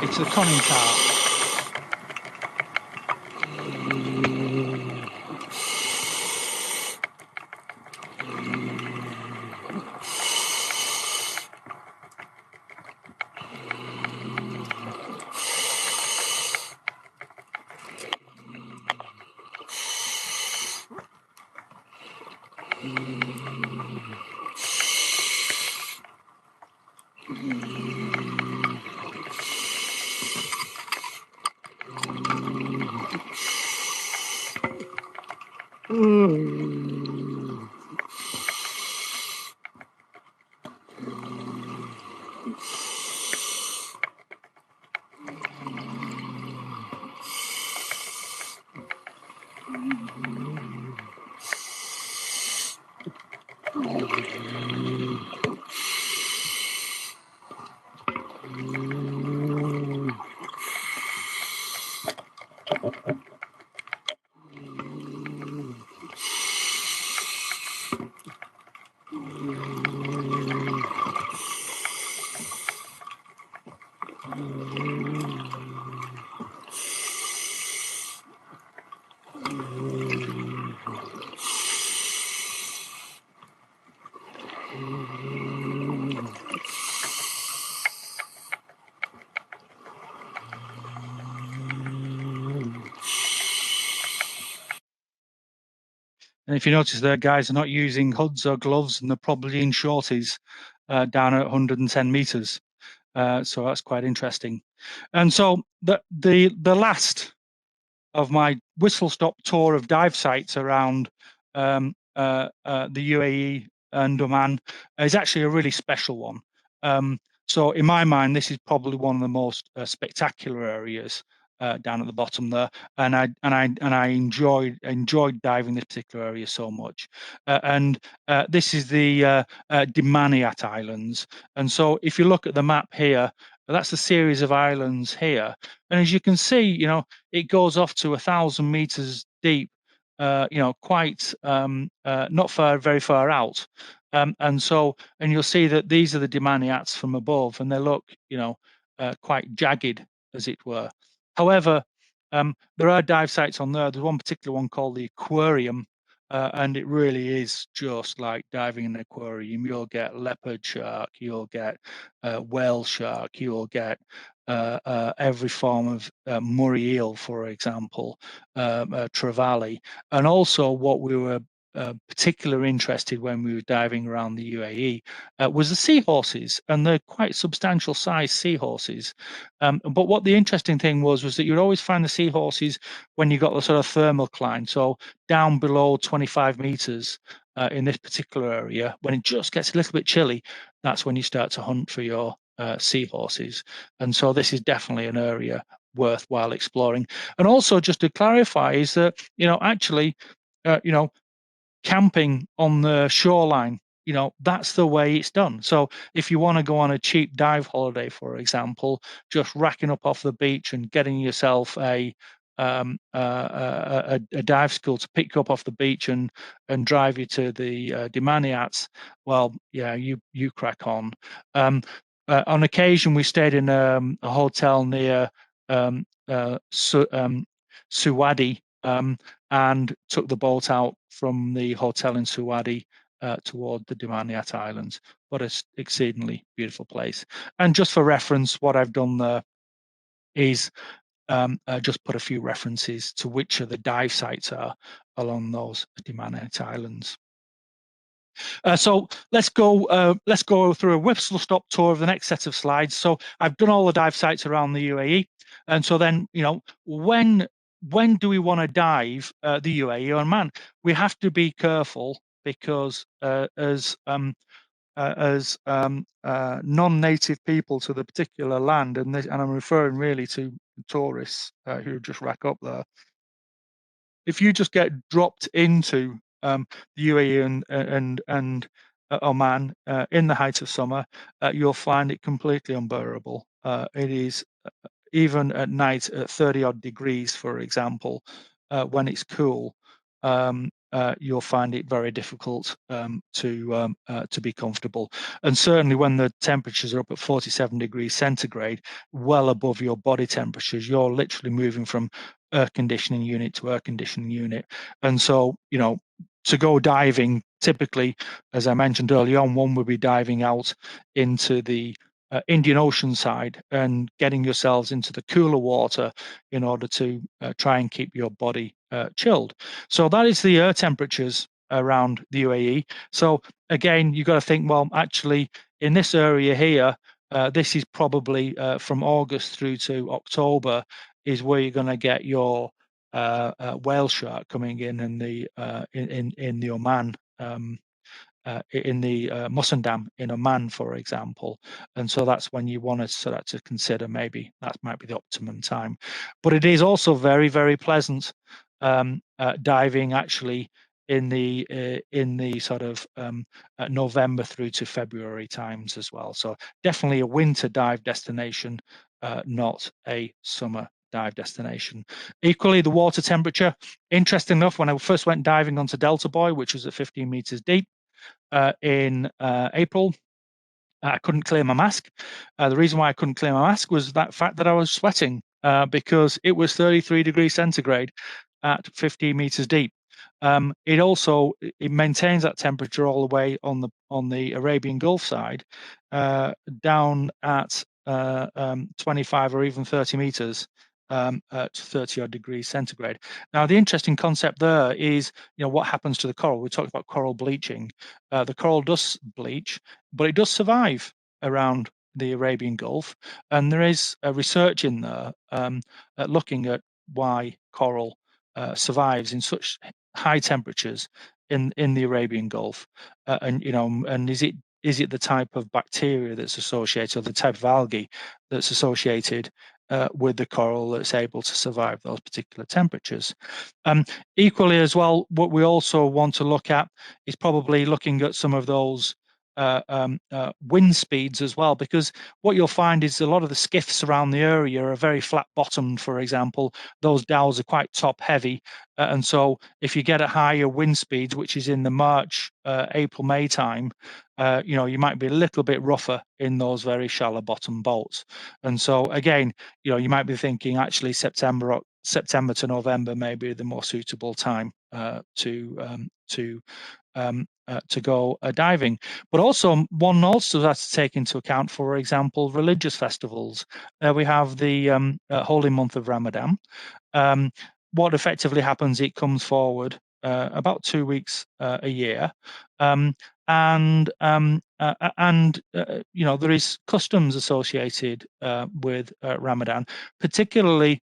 It's the conning tower. And if you notice there, guys are not using hoods or gloves, and they're probably in shorties down at 110 meters. So that's quite interesting. And so the last of my whistle-stop tour of dive sites around the UAE and Oman is actually a really special one. So in my mind, this is probably one of the most spectacular areas down at the bottom there, and I enjoyed diving this particular area so much. And this is the Demaniate Islands, and so if you look at the map here, that's a series of islands here, and as you can see, it goes off to 1,000 meters deep. Quite not very far out. And you'll see that these are the Demaniats from above, and they look, quite jagged, as it were. However, there are dive sites on there. There's one particular one called the Aquarium, and it really is just like diving in an aquarium. You'll get leopard shark, you'll get whale shark, you'll get every form of Murray eel, for example, trevally, and also what we were particularly interested when we were diving around the UAE was the seahorses, and they're quite substantial size seahorses. But what the interesting thing was that you'd always find the seahorses when you got the sort of thermal climb, so down below 25 meters in this particular area. When it just gets a little bit chilly, that's when you start to hunt for your seahorses. And so this is definitely an area worthwhile exploring. And also, just to clarify, is that actually, camping on the shoreline, that's the way it's done. So if you want to go on a cheap dive holiday, for example, just racking up off the beach and getting yourself a dive school to pick you up off the beach and drive you to the Demaniats, well, yeah, you crack on. On occasion, we stayed in a hotel near Suwadi, and took the boat out from the hotel in Suwadi toward the Demaniate Islands, but it's exceedingly beautiful place. And just for reference, what I've done there is just put a few references to which of the dive sites are along those Demaniate Islands. So let's go through a whistle-stop tour of the next set of slides. So I've done all the dive sites around the UAE, and so then when do we want to dive the UAE or Oman? We have to be careful because as non-native people to the particular land, and I'm referring really to tourists who just rack up there. If you just get dropped into the UAE and Oman in the height of summer, you'll find it completely unbearable. It is even at night at 30 odd degrees, for example, when it's cool. You'll find it very difficult to be comfortable, and certainly when the temperatures are up at 47 degrees centigrade, well above your body temperatures, you're literally moving from air conditioning unit to air conditioning unit. And so, to go diving, typically, as I mentioned early on, one would be diving out into the Indian Ocean side and getting yourselves into the cooler water in order to try and keep your body chilled. So that is the air temperatures around the UAE. So again, you've got to think, well, actually, in this area here, this is probably from August through to October is where you're going to get your whale shark coming in the in the Oman. In the Musandam in Oman, for example, and so that's when you want to start to consider maybe that might be the optimum time. But it is also very, very pleasant diving actually in the sort of November through to February times as well. So definitely a winter dive destination, not a summer dive destination. Equally, the water temperature. Interesting enough, when I first went diving onto Delta Buoy, which was at 15 meters deep, in April, I couldn't clear my mask. The reason why I couldn't clear my mask was that fact that I was sweating because it was 33 degrees centigrade at 15 meters deep. It maintains that temperature all the way on the Arabian Gulf side, down at 25 or even 30 meters. At 30 odd degrees centigrade. Now, the interesting concept there is, what happens to the coral. We talked about coral bleaching. The coral does bleach, but it does survive around the Arabian Gulf, and there is research in there looking at why coral survives in such high temperatures in the Arabian Gulf, and is it the type of bacteria that's associated, or the type of algae that's associated with the coral that's able to survive those particular temperatures. Equally as well, what we also want to look at is probably looking at some of those wind speeds as well, because what you'll find is a lot of the skiffs around the area are very flat bottomed, for example. Those dowels are quite top heavy, and so if you get a higher wind speeds, which is in the March, April, May time, you might be a little bit rougher in those very shallow bottom boats. And so again, you might be thinking actually September to November may be the more suitable time to go diving. But also, one also has to take into account, for example, religious festivals. We have the holy month of Ramadan. What effectively happens, it comes forward about 2 weeks a year. And there is customs associated with Ramadan, particularly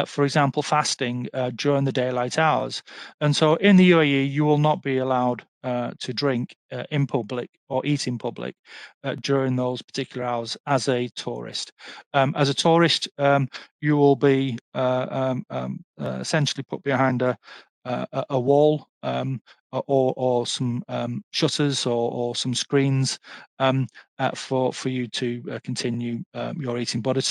for example, fasting during the daylight hours. And so in the UAE, you will not be allowed to drink in public or eat in public during those particular hours as a tourist. As a tourist, you will be essentially put behind a wall or some shutters or some screens for you to continue your eating. But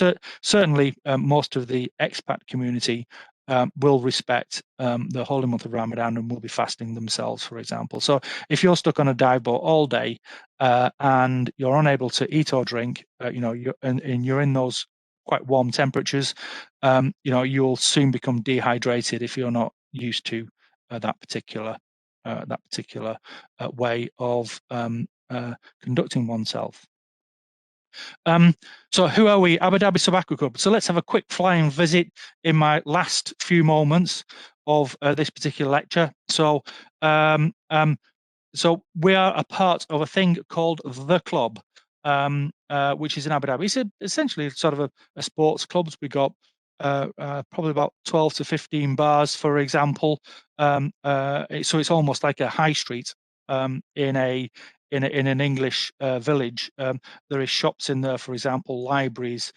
certainly most of the expat community will respect the holy month of Ramadan and will be fasting themselves, for example. So if you're stuck on a dive boat all day and you're unable to eat or drink, you're in those quite warm temperatures, you'll soon become dehydrated if you're not used to that particular that particular way of conducting oneself. So who are we? Abu Dhabi Sub-Aqua Club. So let's have a quick flying visit in my last few moments of this particular lecture. So so we are a part of a thing called the club, which is in Abu Dhabi. It's essentially sort of a sports club. We got probably about 12 to 15 bars, for example. So it's almost like a high street in an English village. There is shops in there, for example, libraries,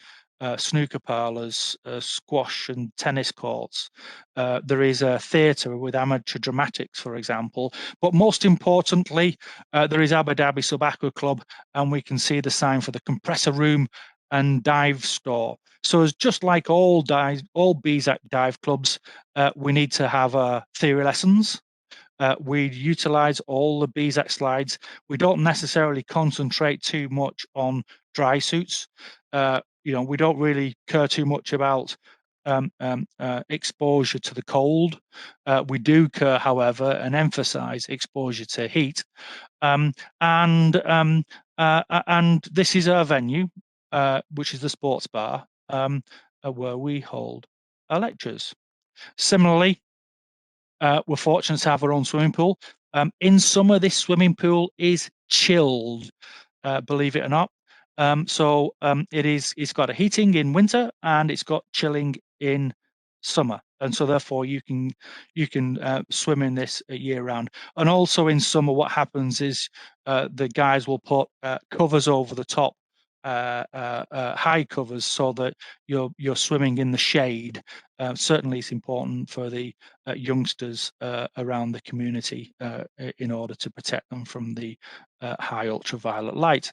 snooker parlours, squash and tennis courts. There is a theatre with amateur dramatics, for example. But most importantly, there is Abu Dhabi Sub-Aqua Club, and we can see the sign for the compressor room and dive store. So it's just like all BSAC dive clubs, we need to have theory lessons. We utilize all the BSAC slides. We don't necessarily concentrate too much on dry suits. We don't really care too much about exposure to the cold. We do care, however, and emphasize exposure to heat. And this is our venue, which is the sports bar, where we hold our lectures. Similarly, we're fortunate to have our own swimming pool. In summer, this swimming pool is chilled, believe it or not. It's got a heating in winter and it's got chilling in summer, and so therefore you can swim in this year round. And also in summer, what happens is the guys will put covers over the top, high covers, so that you're swimming in the shade. Certainly, it's important for the youngsters around the community in order to protect them from the high ultraviolet light.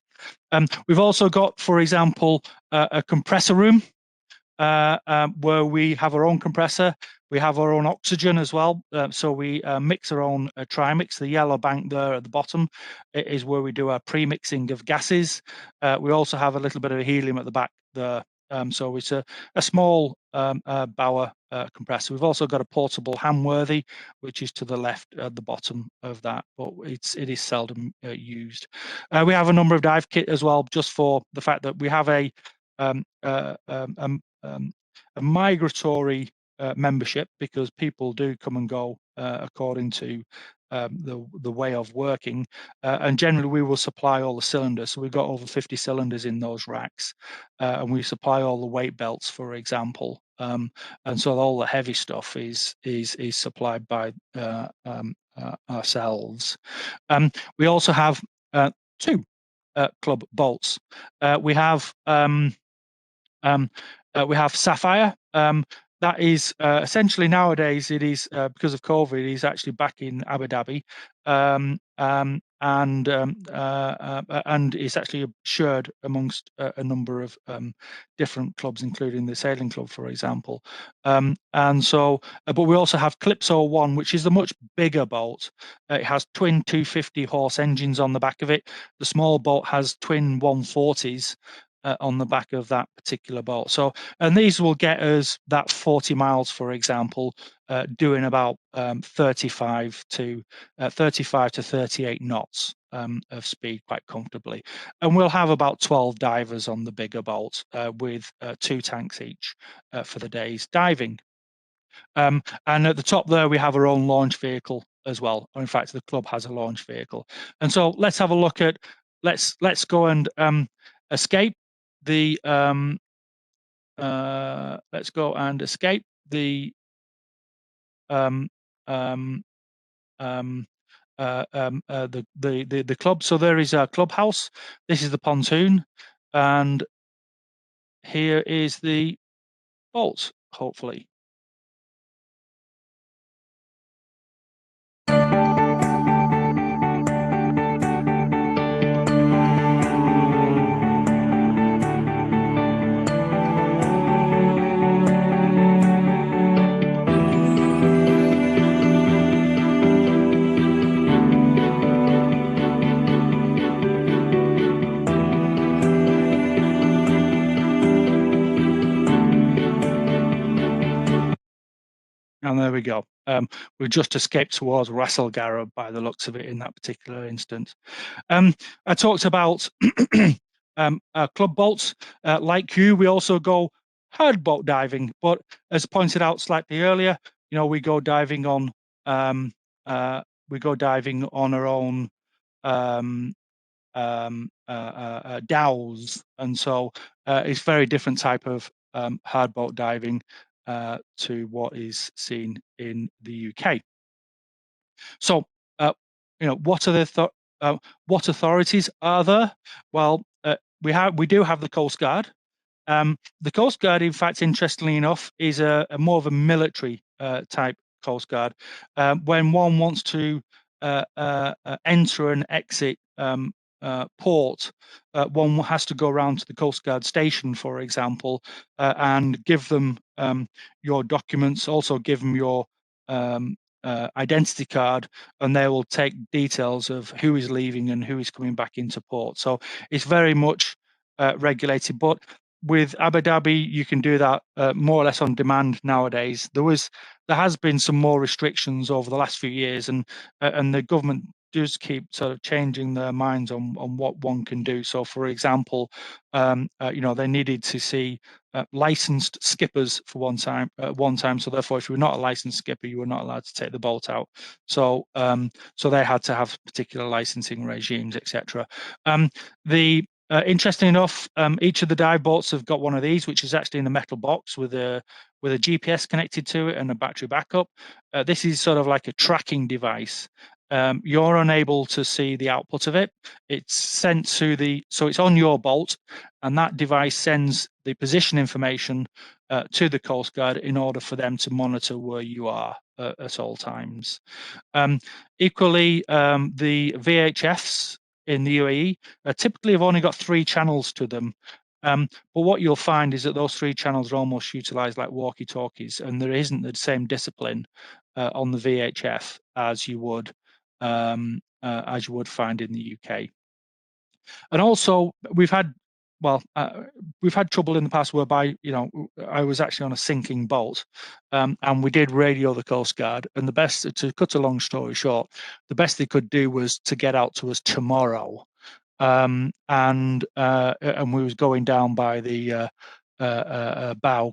We've also got, for example, a compressor room where we have our own compressor. We have our own oxygen as well. So we mix our own trimix. The yellow bank there at the bottom is where we do our pre-mixing of gases. We also have a little bit of helium at the back there. So it's a small Bauer compressor. We've also got a portable Hamworthy, which is to the left at the bottom of that, but it is seldom used. We have a number of dive kit as well, just for the fact that we have a migratory membership, because people do come and go according to the way of working, and generally we will supply all the cylinders. So we've got over 50 cylinders in those racks, and we supply all the weight belts, for example, and so all the heavy stuff is supplied by ourselves. We also have two club boats. We have Sapphire. That is essentially, nowadays, it is because of COVID, it is actually back in Abu Dhabi, and it's actually shared amongst a number of different clubs, including the sailing club, for example. But we also have Calypso 1, which is a much bigger boat. It has twin 250 horse engines on the back of it. The small boat has twin 140s. On the back of that particular boat. So, and these will get us that 40 miles, for example, doing about 35 to 38 knots of speed quite comfortably. And we'll have about 12 divers on the bigger boat with 2 tanks each for the day's diving. And at the top there, we have our own launch vehicle as well. Or in fact, the club has a launch vehicle. And so let's have a look at, let's go and escape the let's go and escape the the club. So there is a clubhouse. This is the pontoon, and here is the boat, hopefully. And there we go. we just escaped towards Ras-al-Gharab by the looks of it in that particular instance. I talked about club boats. Like you, we also go hard boat diving, but as pointed out slightly earlier, we go diving on our own dhows, and so it's very different type of hard boat diving to what is seen in the UK. So, what authorities are there? Well, we do have the Coast Guard. The Coast Guard, in fact, interestingly enough, is a more of a military type Coast Guard. When one wants to enter and exit port, one has to go around to the Coast Guard station, for example, and give them your documents, also give them your identity card, and they will take details of who is leaving and who is coming back into port. So it's very much regulated, but with Abu Dhabi, you can do that more or less on demand nowadays. There has been some more restrictions over the last few years, and the government does keep sort of changing their minds on what one can do. So, for example, they needed to see licensed skippers for one time. So, therefore, if you were not a licensed skipper, you were not allowed to take the boat out. So, they had to have particular licensing regimes, etc. Interesting enough, each of the dive boats have got one of these, which is actually in a metal box with a GPS connected to it and a battery backup. This is sort of like a tracking device. You're unable to see the output of it. It's sent to so it's on your boat, and that device sends the position information to the Coast Guard in order for them to monitor where you are at all times. Equally, the VHFs in the UAE typically have only got 3 channels to them. But what you'll find is that those 3 channels are almost utilized like walkie-talkies, and there isn't the same discipline on the VHF as you would find in the UK. And also, we've had trouble in the past whereby I was actually on a sinking boat, and we did radio the Coast Guard, and to cut a long story short, the best they could do was to get out to us tomorrow, and we was going down by the bow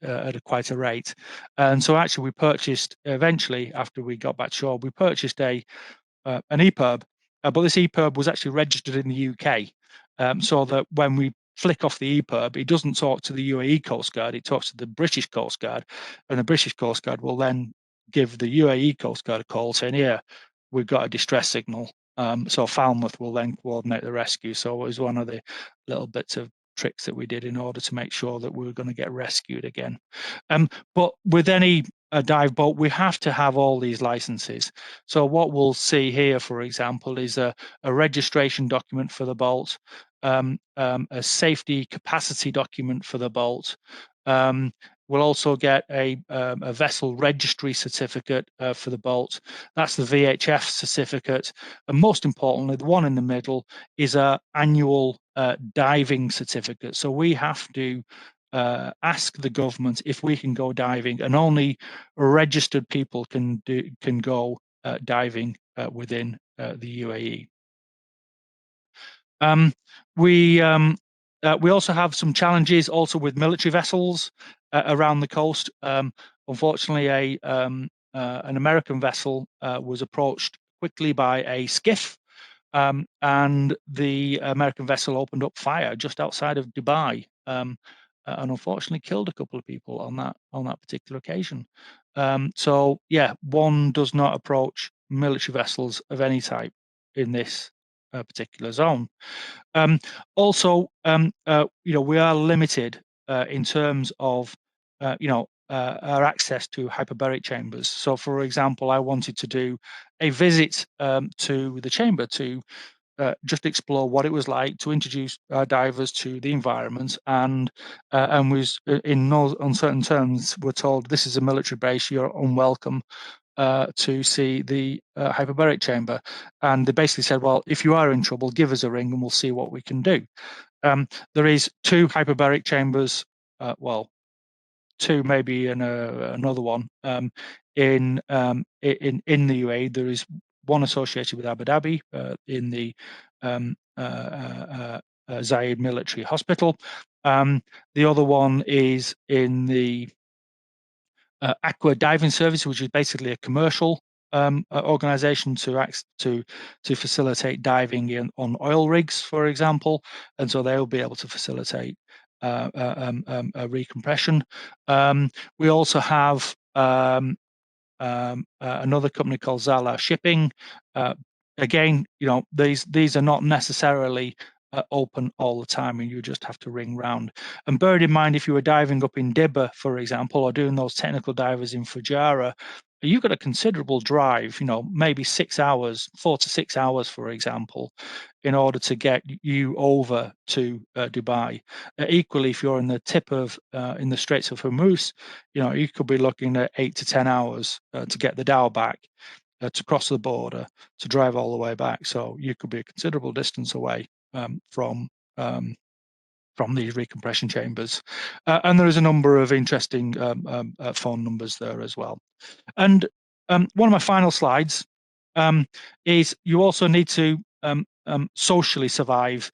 at quite a rate, and so actually we purchased eventually, after we got back to shore, we purchased an EPIRB, but this EPIRB was actually registered in the UK, so that when we flick off the EPIRB, it doesn't talk to the UAE Coast Guard, it talks to the British Coast Guard, and the British Coast Guard will then give the UAE Coast Guard a call saying, "Here, we've got a distress signal." So Falmouth will then coordinate the rescue. So it was one of the little bits of tricks that we did in order to make sure that we were going to get rescued again. But with any dive boat, we have to have all these licenses. So what we'll see here, for example, is a registration document for the boat, a safety capacity document for the boat. We'll also get a vessel registry certificate for the boat. That's the VHF certificate. And most importantly, the one in the middle is an annual diving certificate. So we have to ask the government if we can go diving, and only registered people can go diving within the UAE. We also have some challenges also with military vessels around the coast. Unfortunately, an American vessel was approached quickly by a skiff, and the American vessel opened up fire just outside of Dubai, and unfortunately killed a couple of people on that particular occasion. So yeah, one does not approach military vessels of any type in this particular zone. Also, we are limited in terms of our access to hyperbaric chambers. So, for example, I wanted to do a visit to the chamber to just explore what it was like, to introduce our divers to the environment, and was in no uncertain terms were told, this is a military base, you're unwelcome to see the hyperbaric chamber. And they basically said, well, if you are in trouble, give us a ring and we'll see what we can do. There is 2 hyperbaric chambers, two, maybe another one. In the UAE, there is one associated with Abu Dhabi in the Zayed Military Hospital. The other one is in the Aqua Diving Service, which is basically a commercial organization to facilitate diving on oil rigs, for example, and so they'll be able to facilitate recompression. We also have another company called Zala Shipping. Again, these are not necessarily open all the time, and you just have to ring round. And bear in mind, if you were diving up in Dibba, for example, or doing those technical divers in Fujairah, you've got a considerable drive, maybe 6 hours, 4 to 6 hours, for example, in order to get you over to Dubai. Equally, if you're in the tip of in the Straits of Hormuz, you could be looking at 8 to 10 hours to get the dhow back, to cross the border, to drive all the way back. So you could be a considerable distance away from these recompression chambers. And there is a number of interesting phone numbers there as well. And one of my final slides is you also need to socially survive.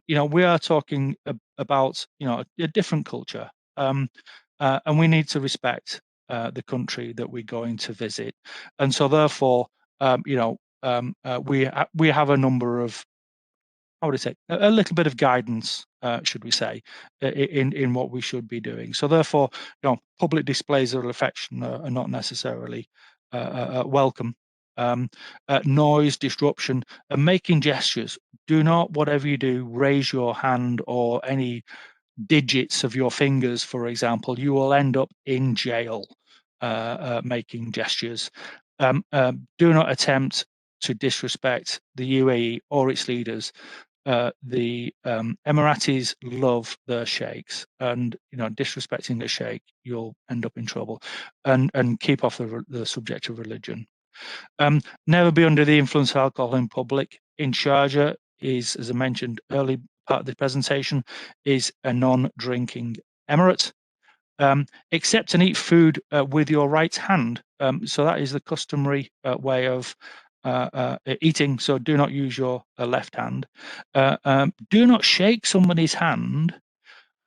We are talking about a different culture, and we need to respect the country that we're going to visit. And so therefore, we have a number of, how would I say, a little bit of guidance, should we say, in what we should be doing. So therefore, public displays of affection are not necessarily welcome. Noise, disruption, and making gestures. Do not, whatever you do, raise your hand or any digits of your fingers, for example. You will end up in jail making gestures. Do not attempt to disrespect the UAE or its leaders. The Emiratis love their sheikhs, and disrespecting the sheikh, you'll end up in trouble. And keep off the subject of religion. Never be under the influence of alcohol in public. In Sharjah is, as I mentioned early part of the presentation, is a non-drinking emirate. Accept and eat food with your right hand. So that is the customary way of eating. So do not use your left hand. Do not shake somebody's hand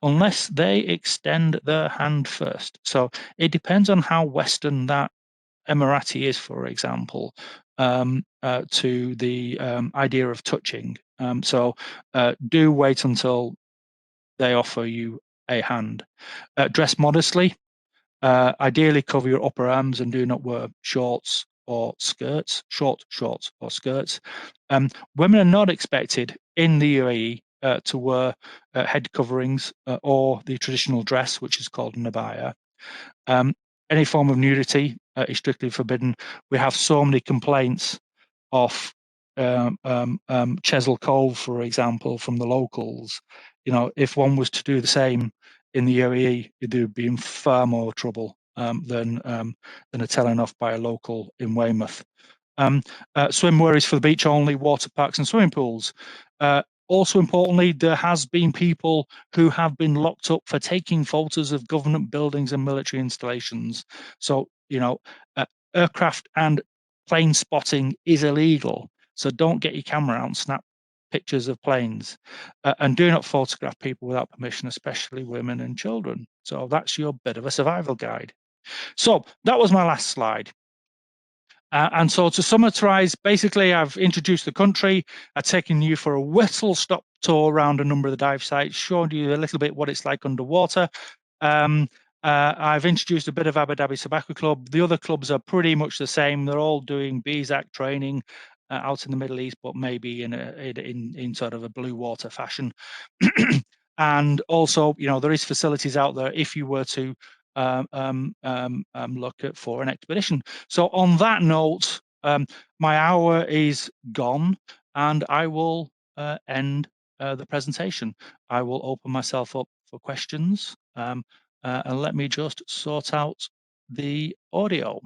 unless they extend their hand first. So it depends on how Western that Emirati is, for example, to the idea of touching. So do wait until they offer you a hand. Dress modestly. Ideally cover your upper arms and do not wear shorts or skirts, short shorts or skirts. Women are not expected in the UAE to wear head coverings or the traditional dress, which is called an abaya. Any form of nudity is strictly forbidden. We have so many complaints of Chesil Cove, for example, from the locals. If one was to do the same in the UAE, they'd be in far more trouble than a telling off by a local in Weymouth. Swimwear is for the beach only, water parks and swimming pools. Also importantly, there has been people who have been locked up for taking photos of government buildings and military installations. So, aircraft and plane spotting is illegal. So don't get your camera out and snap pictures of planes. And do not photograph people without permission, especially women and children. So that's your bit of a survival guide. So that was my last slide. And so to summarize, basically, I've introduced the country. I've taken you for a whistle-stop tour around a number of the dive sites, showed you a little bit what it's like underwater. I've introduced a bit of Abu Dhabi Sub-Aqua Club. The other clubs are pretty much the same. They're all doing BSAC training out in the Middle East, but maybe in sort of a blue water fashion. And also, there is facilities out there if you were to look at for an expedition. So on that note, my hour is gone, and I will end the presentation. I will open myself up for questions, and let me just sort out the audio.